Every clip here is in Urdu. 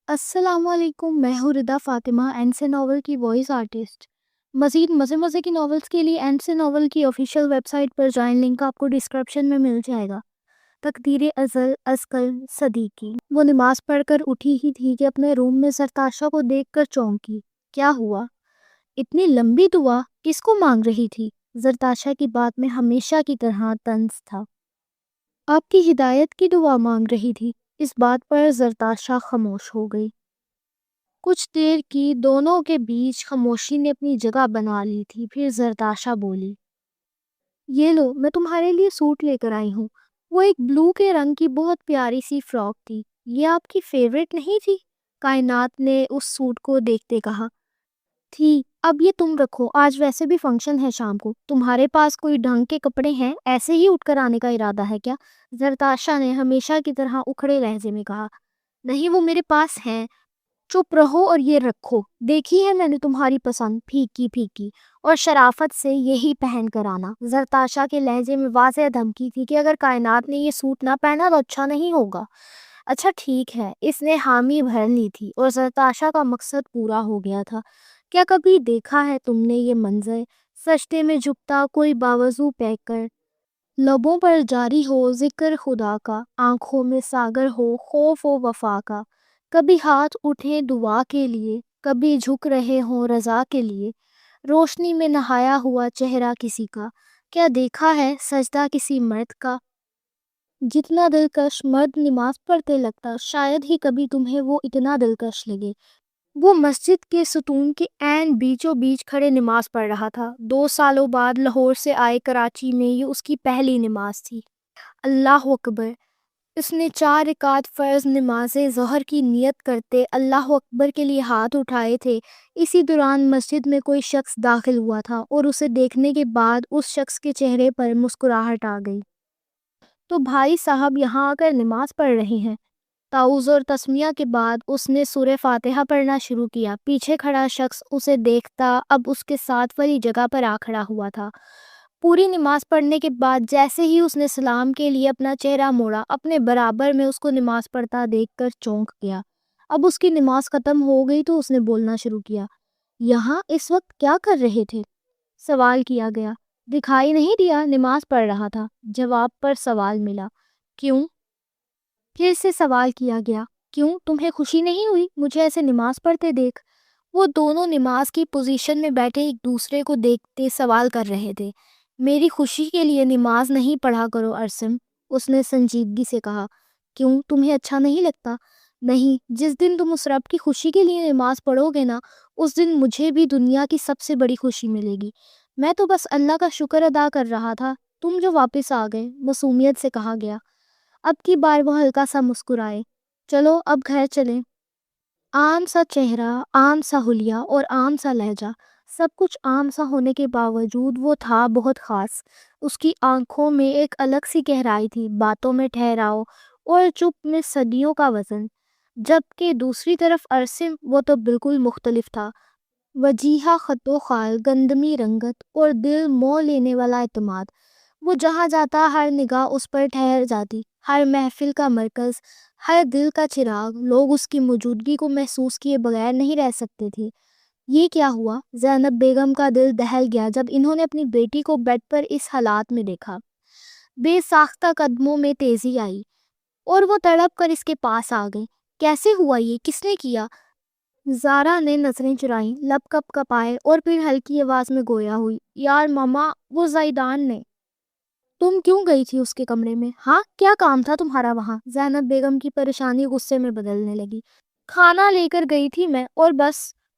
السلام علیکم، میں ہوں ردا فاطمہ، این سے ناول کی وائس آرٹسٹ۔ مزید مزے کی ناولز کے لیے این سے ناول کی آفیشیل ویب سائٹ پر جائیں، لنک آپ کو ڈسکرپشن میں مل جائے گا۔ تقدیر ازل ازکل صدیقی۔ وہ نماز پڑھ کر اٹھی ہی تھی کہ اپنے روم میں زرتاشا کو دیکھ کر چونکی۔ کیا ہوا؟ اتنی لمبی دعا کس کو مانگ رہی تھی؟ زرتاشا کی بات میں ہمیشہ کی طرح طنز تھا۔ آپ کی ہدایت کی دعا مانگ رہی تھی۔ اس بات پر زرتاشا خاموش ہو گئی۔ کچھ دیر کی دونوں کے بیچ خاموشی نے اپنی جگہ بنا لی تھی، پھر زرتاشا بولی، یہ لو، میں تمہارے لیے سوٹ لے کر آئی ہوں۔ وہ ایک بلو کے رنگ کی بہت پیاری سی فراک تھی۔ یہ آپ کی فیوریٹ نہیں تھی؟ کائنات نے اس سوٹ کو دیکھتے کہا۔ تھی، اب یہ تم رکھو، آج ویسے بھی فنکشن ہے شام کو۔ تمہارے پاس کوئی ڈھنگ کے کپڑے ہیں؟ ایسے ہی اٹھ کر آنے کا ارادہ ہے کیا؟ زرتاشا نے ہمیشہ کی طرح اکھڑے لہجے میں کہا۔ نہیں، وہ میرے پاس ہیں۔ چپ رہو اور یہ رکھو۔ دیکھی ہے میں نے تمہاری پسند، پھیکی پھیکی اور شرافت سے یہی پہن کر آنا۔ زرتاشا کے لہجے میں واضح دھمکی تھی کہ اگر کائنات نے یہ سوٹ نہ پہنا تو اچھا نہیں ہوگا۔ اچھا ٹھیک ہے، اس نے حامی بھر لی تھی اور زرتاشا کا مقصد پورا ہو گیا تھا۔ کیا کبھی دیکھا ہے تم نے یہ منظر؟ سجدے میں جھکتا کوئی باوضو پیکر، لبوں پر جاری ہو ذکر خدا کا، آنکھوں میں ساگر ہو خوف و وفا کا۔ کبھی ہاتھ اٹھے دعا کے لیے، کبھی جھک رہے ہوں رضا کے لیے، روشنی میں نہایا ہوا چہرہ کسی کا۔ کیا دیکھا ہے سجدہ کسی مرد کا؟ جتنا دلکش مرد نماز پڑھتے لگتا، شاید ہی کبھی تمہیں وہ اتنا دلکش لگے۔ وہ مسجد کے ستون کے عین بیچوں بیچ کھڑے نماز پڑھ رہا تھا۔ 2 سالوں بعد لاہور سے آئے کراچی میں یہ اس کی پہلی نماز تھی۔ اللہ اکبر! اس نے 4 رکعت فرض نماز ظہر کی نیت کرتے اللہ اکبر کے لیے ہاتھ اٹھائے تھے۔ اسی دوران مسجد میں کوئی شخص داخل ہوا تھا اور اسے دیکھنے کے بعد اس شخص کے چہرے پر مسکراہٹ آ گئی۔ تو بھائی صاحب یہاں آ کر نماز پڑھ رہے ہیں۔ تعوذ اور تسمیہ کے بعد اس نے سورہ فاتحہ پڑھنا شروع کیا۔ پیچھے کھڑا شخص اسے دیکھتا اب اس کے ساتھ والی جگہ پر آ کھڑا ہوا تھا۔ پوری نماز پڑھنے کے بعد جیسے ہی اس نے سلام کے لیے اپنا چہرہ موڑا، اپنے برابر میں اس کو نماز پڑھتا دیکھ کر چونک گیا۔ اب اس کی نماز ختم ہو گئی تو اس نے بولنا شروع کیا۔ یہاں اس وقت کیا کر رہے تھے؟ سوال کیا گیا۔ دکھائی نہیں دیا، نماز پڑھ رہا تھا۔ جواب پر سوال ملا۔ کیوں؟ پھر سے سوال کیا گیا۔ کیوں؟ تمہیں خوشی نہیں ہوئی مجھے ایسے نماز پڑھتے دیکھ؟ وہ دونوں نماز کی پوزیشن میں بیٹھے ایک دوسرے کو دیکھتے سوال کر رہے تھے۔ میری خوشی کے لیے نماز نہیں پڑھا کرو ارسم، اس نے سنجیدگی سے کہا۔ کیوں؟ تمہیں اچھا نہیں لگتا؟ نہیں، جس دن تم اس رب کی خوشی کے لیے نماز پڑھو گے نا، اس دن مجھے بھی دنیا کی سب سے بڑی خوشی ملے گی۔ میں تو بس اللہ کا شکر ادا کر رہا تھا، تم جو واپس آ گئے، معصومیت سے کہا گیا۔ اب کی بار وہ ہلکا سا مسکرائے۔ چلو اب گھر چلیں۔ عام سا چہرہ، عام سا حلیہ اور عام سا لہجہ، سب کچھ عام سا ہونے کے باوجود وہ تھا بہت خاص۔ اس کی آنکھوں میں ایک الگ سی گہرائی تھی، باتوں میں ٹھہراؤ اور چپ میں صدیوں کا وزن۔ جبکہ دوسری طرف ارسم، وہ تو بالکل مختلف تھا۔ وجیہہ خط و خال، گندمی رنگت اور دل مو لینے والا اعتماد۔ وہ جہاں جاتا ہر نگاہ اس پر ٹھہر جاتی، ہر محفل کا مرکز، ہر دل کا چراغ۔ لوگ اس کی موجودگی کو محسوس کیے بغیر نہیں رہ سکتے تھے۔ یہ کیا ہوا؟ زینب بیگم کا دل دہل گیا جب انہوں نے اپنی بیٹی کو بیڈ پر اس حالات میں دیکھا۔ بے ساختہ قدموں میں تیزی آئی اور وہ تڑپ کر اس کے پاس آ گئی۔ کیسے ہوا یہ؟ کس نے کیا؟ زارا نے نظریں چرائیں، لب کپ کپائے اور پھر ہلکی آواز میں گویا ہوئی۔ یار ماما، وہ زیدان نے۔ تم کیوں گئی تھی اس کے کمرے میں؟ ہاں، کیا کام تھا تمہارا وہاں؟ زینب بیگم کی پریشانی غصے میں بدلنے لگی۔ کھانا لے کر گئی تھی میں، اور بس۔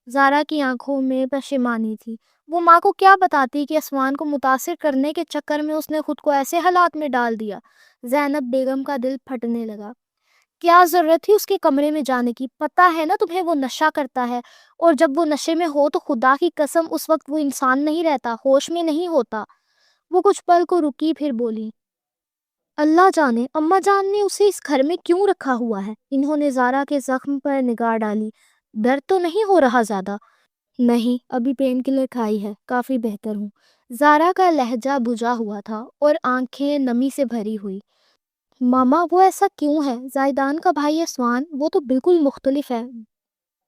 زارا کی آنکھوں میں پشیمانی تھی۔ وہ ماں کو کیا بتاتی کہ عثمان کو متاثر کرنے کے چکر میں اس نے خود کو ایسے حالات میں ڈال دیا؟ زینب بیگم کا دل پھٹنے لگا۔ کیا ضرورت تھی اس کے کمرے میں جانے کی؟ پتہ ہے نا تمہیں وہ نشہ کرتا ہے، اور جب وہ نشے میں ہو تو خدا کی قسم اس وقت وہ انسان نہیں رہتا، ہوش میں نہیں ہوتا۔ وہ کچھ پل کو رکی، پھر بولی، اللہ جانے اماں جان نے اسے اس گھر میں کیوں رکھا ہوا ہے؟ انہوں نے زارا کے زخم پر نگاہ ڈالی۔ درد تو نہیں ہو رہا زیادہ؟ نہیں، ابھی پین کلر کھائی ہے، کافی بہتر ہوں۔ زارا کا لہجہ بجھا ہوا تھا اور آنکھیں نمی سے بھری ہوئی۔ ماما وہ ایسا کیوں ہے؟ زائدان کا بھائی اسوان وہ تو بالکل مختلف ہے،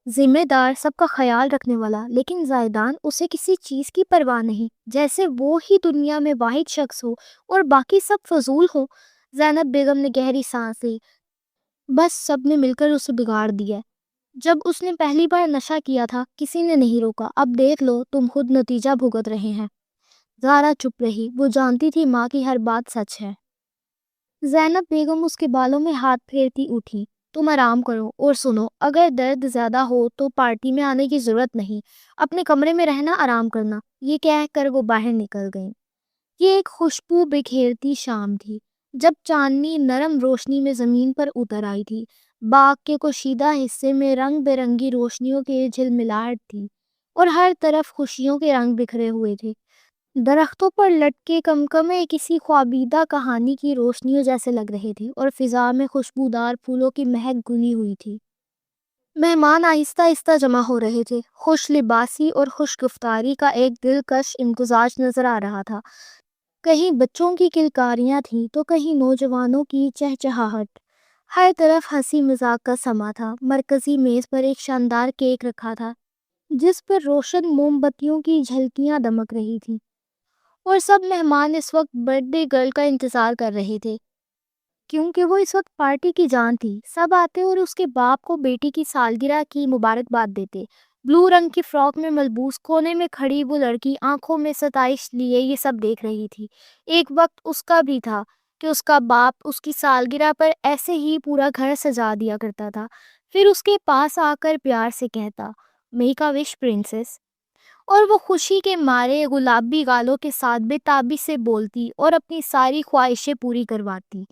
ذمہ دار، سب کا خیال رکھنے والا، لیکن زائدان اسے کسی چیز کی پرواہ نہیں، جیسے وہ ہی دنیا میں واحد شخص ہو اور باقی سب فضول ہو۔ زینب بیگم نے گہری سانس لی، بس سب نے مل کر اسے بگاڑ دیا ہے۔ جب اس نے پہلی بار نشہ کیا تھا کسی نے نہیں روکا، اب دیکھ لو تم خود نتیجہ بھگت رہے ہیں۔ زارا چپ رہی، وہ جانتی تھی ماں کی ہر بات سچ ہے۔ زینب بیگم اس کے بالوں میں ہاتھ پھیرتی اٹھی، تم آرام کرو اور سنو، اگر درد زیادہ ہو تو پارٹی میں آنے کی ضرورت نہیں، اپنے کمرے میں رہنا، آرام کرنا۔ یہ کہہ کر وہ باہر نکل گئیں۔ یہ ایک خوشبو بکھیرتی شام تھی، جب چاندنی نرم روشنی میں زمین پر اتر آئی تھی۔ باغ کے کشیدہ حصے میں رنگ برنگی روشنیوں کے جھلملاہٹ تھی اور ہر طرف خوشیوں کے رنگ بکھرے ہوئے تھے۔ درختوں پر لٹکے کمکمے کسی خوابیدہ کہانی کی روشنیوں جیسے لگ رہے تھے اور فضا میں خوشبودار پھولوں کی مہک گھلی ہوئی تھی۔ مہمان آہستہ آہستہ جمع ہو رہے تھے، خوش لباسی اور خوش گفتاری کا ایک دلکش امتزاج نظر آ رہا تھا۔ کہیں بچوں کی کلکاریاں تھیں تو کہیں نوجوانوں کی چہچہاہٹ۔ ہر طرف ہنسی مذاق کا سما تھا۔ مرکزی میز پر ایک شاندار کیک رکھا تھا جس پر روشن موم بتیوں کی جھلکیاں دمک رہی تھیں، اور سب مہمان اس وقت برتھ ڈے گرل کا انتظار کر رہے تھے، کیونکہ وہ اس وقت پارٹی کی جان تھی۔ سب آتے اور اس کے باپ کو بیٹی کی سالگرہ کی مبارکباد دیتے۔ بلو رنگ کی فراک میں ملبوس کونے میں کھڑی وہ لڑکی آنکھوں میں ستائش لیے یہ سب دیکھ رہی تھی۔ ایک وقت اس کا بھی تھا کہ اس کا باپ اس کی سالگرہ پر ایسے ہی پورا گھر سجا دیا کرتا تھا، پھر اس کے پاس آ کر پیار سے کہتا، میک اے وش پرنسس، اور وہ خوشی کے مارے گلابی گالوں کے ساتھ بے تابی سے بولتی اور اپنی ساری خواہشیں پوری کرواتی۔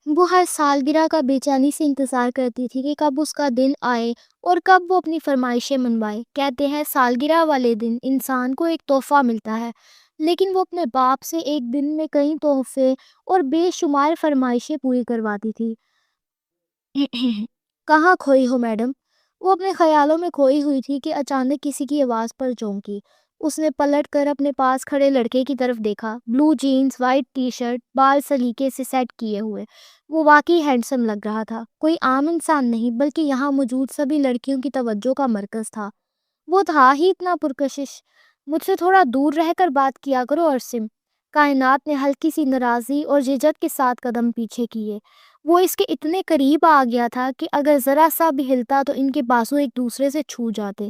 وہ ہر سالگرہ کا بے چینی سے انتظار کرتی تھی کہ کب اس کا دن آئے اور کب وہ اپنی فرمائشیں منوائے۔ کہتے ہیں سالگرہ والے دن انسان کو ایک تحفہ ملتا ہے، لیکن وہ اپنے باپ سے ایک دن میں کئی تحفے اور بے شمار فرمائشیں پوری کرواتی تھی۔ کہاں کھوئی ہو میڈم؟ وہ اپنے خیالوں میں کھوئی ہوئی تھی کہ اچانک کسی کی آواز پر چونکی۔ اس نے پلٹ کر اپنے پاس کھڑے لڑکے کی طرف دیکھا۔ بلو جینز، وائٹ ٹی شرٹ، بال سلیقے سے سیٹ کیے ہوئے، وہ واقعی ہینڈسم لگ رہا تھا۔ کوئی عام انسان نہیں بلکہ یہاں موجود سبھی لڑکیوں کی توجہ کا مرکز تھا۔ وہ تھا ہی اتنا پرکشش۔ مجھ سے تھوڑا دور رہ کر بات کیا کرو ارسم۔ کائنات نے ہلکی سی ناراضی اور جھجک کے ساتھ قدم پیچھے کیے۔ وہ اس کے اتنے قریب آ گیا تھا کہ اگر ذرا سا بھی ہلتا تو ان کے بازو ایک دوسرے سے چھو جاتے۔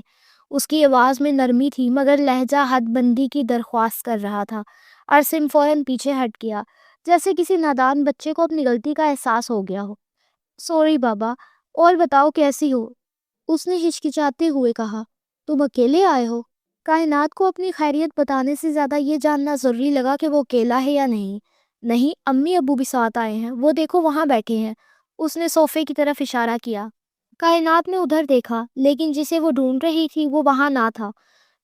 اس کی آواز میں نرمی تھی مگر لہجہ حد بندی کی درخواست کر رہا تھا۔ ارسم فوراً پیچھے ہٹ گیا، جیسے کسی نادان بچے کو اپنی غلطی کا احساس ہو گیا ہو۔ سوری بابا، اور بتاؤ کیسی ہو؟ اس نے ہچکچاتے ہوئے کہا۔ تم اکیلے آئے ہو؟ کائنات کو اپنی خیریت بتانے سے زیادہ یہ جاننا ضروری لگا کہ وہ اکیلا ہے یا نہیں۔ نہیں، امی ابو بھی ساتھ آئے ہیں، وہ دیکھو وہاں بیٹھے ہیں۔ اس نے صوفے کی طرف اشارہ کیا۔ کائنات نے ادھر دیکھا، لیکن جسے وہ ڈھونڈ رہی تھی وہ وہاں نہ تھا۔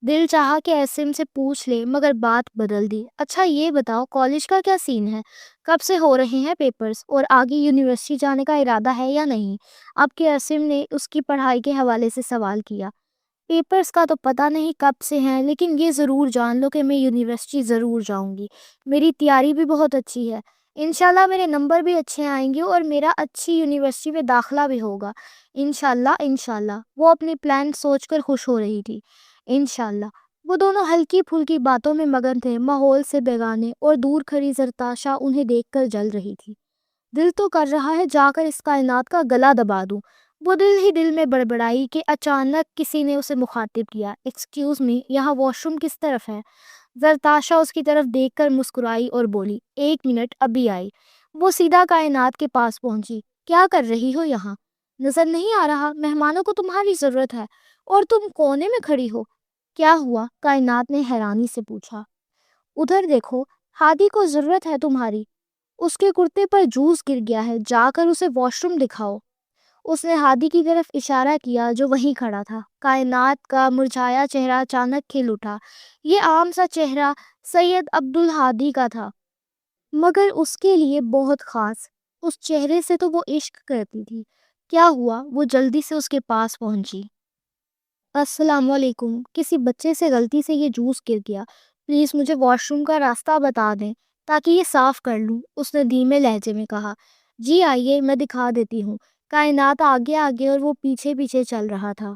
دل چاہا کہ ارسم سے پوچھ لے مگر بات بدل دی۔ اچھا یہ بتاؤ کالج کا کیا سین ہے؟ کب سے ہو رہے ہیں پیپرز، اور آگے یونیورسٹی جانے کا ارادہ ہے یا نہیں؟ اب کہ ارسم نے اس کی پڑھائی کے حوالے سے سوال کیا۔ پیپرز کا تو پتہ نہیں کب سے ہیں، لیکن یہ ضرور جان لو کہ میں یونیورسٹی ضرور جاؤں گی۔ میری تیاری بھی بہت اچھی ہے، انشاءاللہ میرے نمبر بھی اچھے آئیں گے اور میرا اچھی یونیورسٹی میں داخلہ بھی ہوگا، انشاءاللہ انشاءاللہ۔ وہ اپنی پلان سوچ کر خوش ہو رہی تھی۔ انشاءاللہ۔ وہ دونوں ہلکی پھلکی باتوں میں مگن تھے، ماحول سے بیگانے، اور دور کھڑی زرتاشا انہیں دیکھ کر جل رہی تھی۔ دل تو کر رہا ہے جا کر اس کائنات کا گلا دبا دوں، وہ دل ہی دل میں بڑبڑائی کہ اچانک کسی نے اسے مخاطب کیا۔ ایکسکیوز می، یہاں واش روم کس طرف ہے؟ زرتاشا اس کی طرف دیکھ کر مسکرائی اور بولی، ایک منٹ، ابھی آئی۔ وہ سیدھا کائنات کے پاس پہنچی۔ کیا کر رہی ہو یہاں؟ نظر نہیں آ رہا مہمانوں کو تمہاری ضرورت ہے اور تم کونے میں کھڑی ہو؟ کیا ہوا؟ کائنات نے حیرانی سے پوچھا۔ ادھر دیکھو، ہادی کو ضرورت ہے تمہاری، اس کے کرتے پر جوس گر گیا ہے، جا کر اسے واش روم دکھاؤ۔ اس نے ہادی کی طرف اشارہ کیا جو وہیں کھڑا تھا۔ کائنات کا مرجھایا چہرہ اچانک کھل اٹھا۔ یہ عام سا چہرہ سید عبدالہادی کا تھا، مگر اس کے لیے بہت خاص۔ اس چہرے سے تو وہ عشق کرتی تھی۔ کیا ہوا؟ وہ جلدی سے اس کے پاس پہنچی۔ السلام علیکم، کسی بچے سے غلطی سے یہ جوس گر گیا، پلیز مجھے واش روم کا راستہ بتا دیں۔ تاکہ یہ صاف کر لوں، اس نے دھیمے لہجے میں کہا۔ جی آئیے، میں دکھا دیتی ہوں۔ کائنات آگے آگے اور وہ پیچھے پیچھے چل رہا تھا۔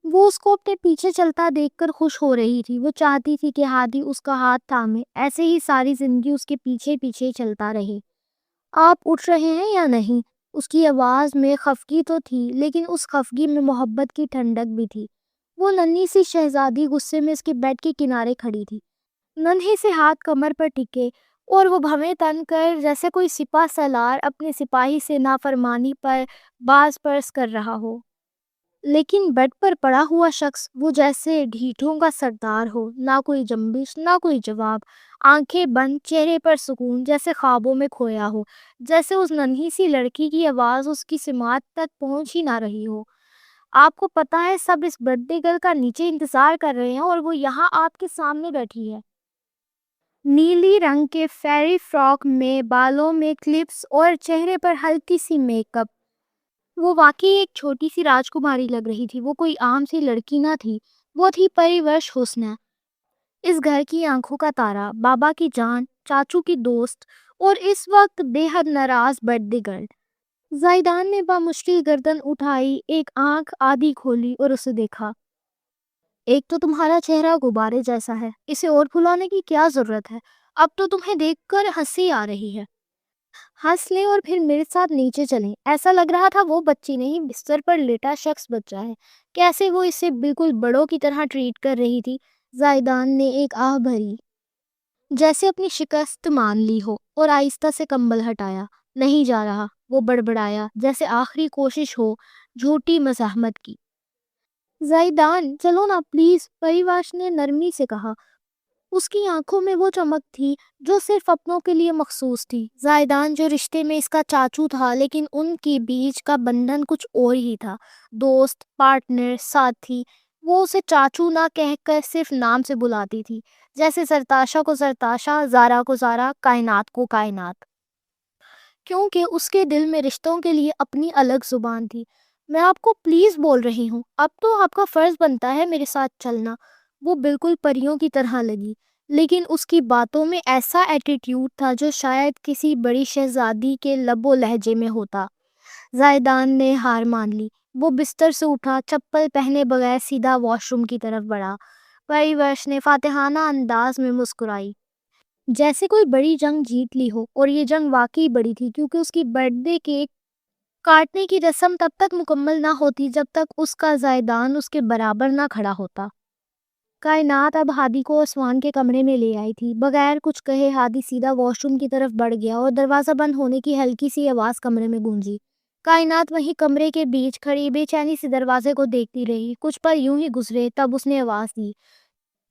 وہ اس کو اپنے پیچھے چلتا دیکھ کر خوش ہو رہی تھی۔ وہ چاہتی تھی کہ ہادی اس کا ہاتھ تھامے، ایسے ہی ساری زندگی اس کے پیچھے پیچھے چلتا رہے۔ آپ اٹھ رہے ہیں یا نہیں؟ اس کی آواز میں خفگی تو تھی، لیکن اس خفگی میں محبت کی ٹھنڈک بھی تھی۔ وہ ننھی سی شہزادی غصے میں اس کے بیڈ کے کنارے کھڑی تھی، ننھے سے ہاتھ کمر پر ٹکے، اور وہ بھویں تن کر جیسے کوئی سپہ سالار اپنے سپاہی سے نافرمانی پر باز پرس کر رہا ہو۔ لیکن بیڈ پر پڑا ہوا شخص وہ جیسے ڈھیٹوں کا سردار ہو، نہ کوئی جنبش، نہ کوئی جواب، آنکھیں بند، چہرے پر سکون، جیسے خوابوں میں کھویا ہو، جیسے اس ننھی سی لڑکی کی آواز اس کی سماعت تک پہنچ ہی نہ رہی ہو۔ آپ کو پتا ہے سب اس برتھ ڈے گرل کا نیچے انتظار کر رہے ہیں، اور وہ یہاں آپ کے سامنے بیٹھی ہے، نیلی رنگ کے فیری فراک میں، بالوں میں کلپس اور چہرے پر ہلکی سی میک اپ۔ وہ واقعی ایک چھوٹی سی راجکماری لگ رہی تھی۔ وہ کوئی عام سی لڑکی نہ تھی، وہ تھی پری ورش حسن، اس گھر کی آنکھوں کا تارا، بابا کی جان، چاچو کی دوست، اور اس وقت بے حد ناراض برتھ ڈے گرل۔ زائدان نے بامشکل گردن اٹھائی، ایک آنکھ آدھی کھولی اور اسے دیکھا۔ ایک تو تمہارا چہرہ غبارے جیسا ہے، اسے اور پھلانے کی کیا ضرورت ہے؟ اب تو تمہیں دیکھ کر ہنسی آ رہی ہے۔ ہنس لیں اور پھر میرے ساتھ نیچے چلیں۔ ایسا لگ رہا تھا وہ بچی نہیں، بستر پر لیٹا شخص بچہ ہے۔ کیسے وہ اسے بالکل بڑوں کی طرح ٹریٹ کر رہی تھی۔ زائدان نے ایک آہ بھری، جیسے اپنی شکست مان لی ہو، اور آہستہ سے کمبل ہٹایا۔ نہیں جا رہا، وہ بڑبڑایا، جیسے آخری کوشش ہو جھوٹی مزاحمت کی۔ زائدان چلو نا پلیز، پریواش نے نرمی سے کہا۔ اس کی آنکھوں میں وہ چمک تھی جو صرف اپنوں کے لیے مخصوص تھی۔ زائدان جو رشتے میں اس کا چاچو تھا، لیکن ان کی بیچ کا بندھن کچھ اور ہی تھا، دوست، پارٹنر، ساتھی۔ وہ اسے چاچو نہ کہہ کر صرف نام سے بلاتی تھی، جیسے زرتاشا کو زرتاشا، زارا کو زارا، کائنات کو کائنات، کیونکہ اس کے دل میں رشتوں کے لیے اپنی الگ زبان تھی۔ میں آپ کو پلیز بول رہی ہوں، اب تو آپ کا فرض بنتا ہے میرے ساتھ چلنا۔ وہ بالکل پریوں کی طرح لگی، لیکن اس کی باتوں میں ایسا ایٹیٹیوڈ تھا جو شاید کسی بڑی شہزادی کے لب و لہجے میں ہوتا۔ زائدان نے ہار مان لی۔ وہ بستر سے اٹھا، چپل پہنے بغیر سیدھا واش روم کی طرف بڑھا۔ پری ورش نے فاتحانہ انداز میں مسکرائی، جیسے کوئی بڑی جنگ جیت لی ہو، اور یہ جنگ واقعی بڑی تھی، کیونکہ اس کی برتھ ڈے کیک کاٹنے کی رسم تب تک مکمل نہ ہوتی جب تک اس کا زائدان اس کے برابر نہ کھڑا ہوتا۔ کائنات اب ہادی کو عثمان کے کمرے میں لے آئی تھی۔ بغیر کچھ کہے ہادی سیدھا واش روم کی طرف بڑھ گیا، اور دروازہ بند ہونے کی ہلکی سی آواز کمرے میں گونجی۔ کائنات وہیں کمرے کے بیچ کھڑی بے چینی سے دروازے کو دیکھتی رہی۔ کچھ پل یوں ہی گزرے، تب اس نے آواز دی،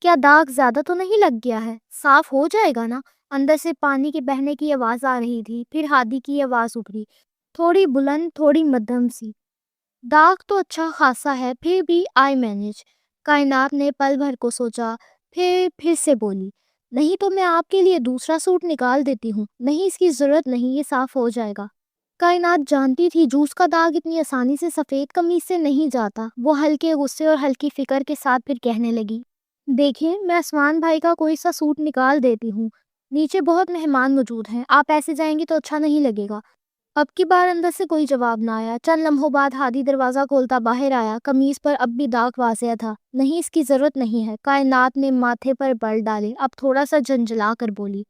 کیا داغ زیادہ تو نہیں لگ گیا ہے؟ صاف ہو جائے گا نا؟ اندر سے پانی کے بہنے کی آواز آ رہی تھی۔ پھر ہادی کی آواز ابھری، تھوڑی بلند، تھوڑی مدھم سی، داغ تو اچھا خاصا ہے، پھر بھی آئی مینج۔ کائنات نے پل بھر کو سوچا، پھر سے بولی، نہیں تو میں آپ کے لیے دوسرا سوٹ نکال دیتی ہوں۔ نہیں، اس کی ضرورت نہیں، یہ صاف ہو جائے گا۔ کائنات جانتی تھی جوس کا داغ اتنی آسانی سے سفید قمیص سے نہیں جاتا۔ وہ ہلکے غصے اور ہلکی فکر کے ساتھ پھر کہنے لگی، دیکھیں، میں عثمان بھائی کا کوئی سا سوٹ نکال دیتی ہوں، نیچے بہت مہمان موجود ہیں، آپ ایسے جائیں گی تو اچھا نہیں لگے گا۔ اب کی بار اندر سے کوئی جواب نہ آیا۔ چند لمحوں بعد ہادی دروازہ کھولتا باہر آیا۔ قمیص پر اب بھی داغ واضح تھا۔ نہیں، اس کی ضرورت نہیں ہے۔ کائنات نے ماتھے پر بل ڈالے، اب تھوڑا سا جھنجھلا کر بولی،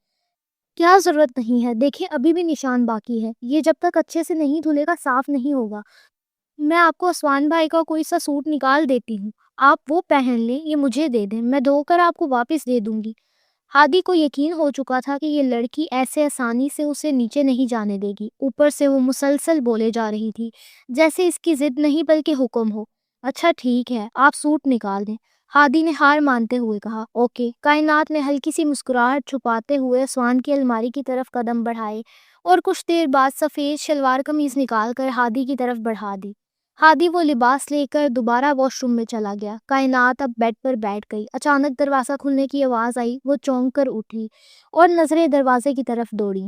کیا ضرورت نہیں ہے؟ دیکھیں، ابھی بھی نشان باقی ہے، یہ جب تک اچھے سے نہیں دھلے گا صاف نہیں ہوگا۔ میں آپ کو عثمان بھائی کا کوئی سا سوٹ نکال دیتی ہوں، آپ وہ پہن لیں، یہ مجھے دے دیں، میں دھو کر آپ کو واپس دے دوں گی۔ ہادی کو یقین ہو چکا تھا کہ یہ لڑکی ایسے آسانی سے اسے نیچے نہیں جانے دے گی۔ اوپر سے وہ مسلسل بولے جا رہی تھی، جیسے اس کی ضد نہیں بلکہ حکم ہو۔ اچھا ٹھیک ہے، آپ سوٹ نکال دیں، ہادی نے ہار مانتے ہوئے کہا۔ اوکے۔ کائنات نے ہلکی سی مسکراہٹ چھپاتے ہوئے عثمان کی الماری کی طرف قدم بڑھائے، اور کچھ دیر بعد سفید شلوار قمیض نکال کر ہادی کی طرف بڑھا دی۔ ہادی وہ لباس لے کر دوبارہ واش روم میں چلا گیا۔ کائنات اب بیڈ پر بیٹھ گئی۔ اچانک دروازہ کھلنے کی آواز آئی۔ وہ چونک کر اٹھی اور نظریں دروازے کی طرف دوڑی۔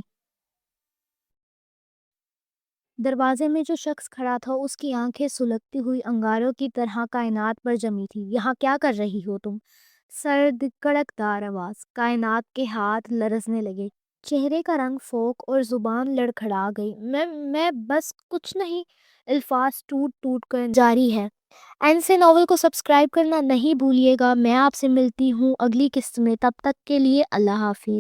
دروازے میں جو شخص کھڑا تھا اس کی آنکھیں سلگتی ہوئی انگاروں کی طرح کائنات پر جمی تھی۔ یہاں کیا کر رہی ہو تم؟ سرد کڑکدار آواز۔ کائنات کے ہاتھ لرزنے لگے۔ چہرے کا رنگ فوک اور زبان لڑکھڑا گئی۔ میں بس کچھ نہیں، الفاظ ٹوٹ ٹوٹ کر جاری ہے۔ این سے ناول کو سبسکرائب کرنا نہیں بھولیے گا۔ میں آپ سے ملتی ہوں اگلی قسط میں، تب تک کے لیے اللہ حافظ۔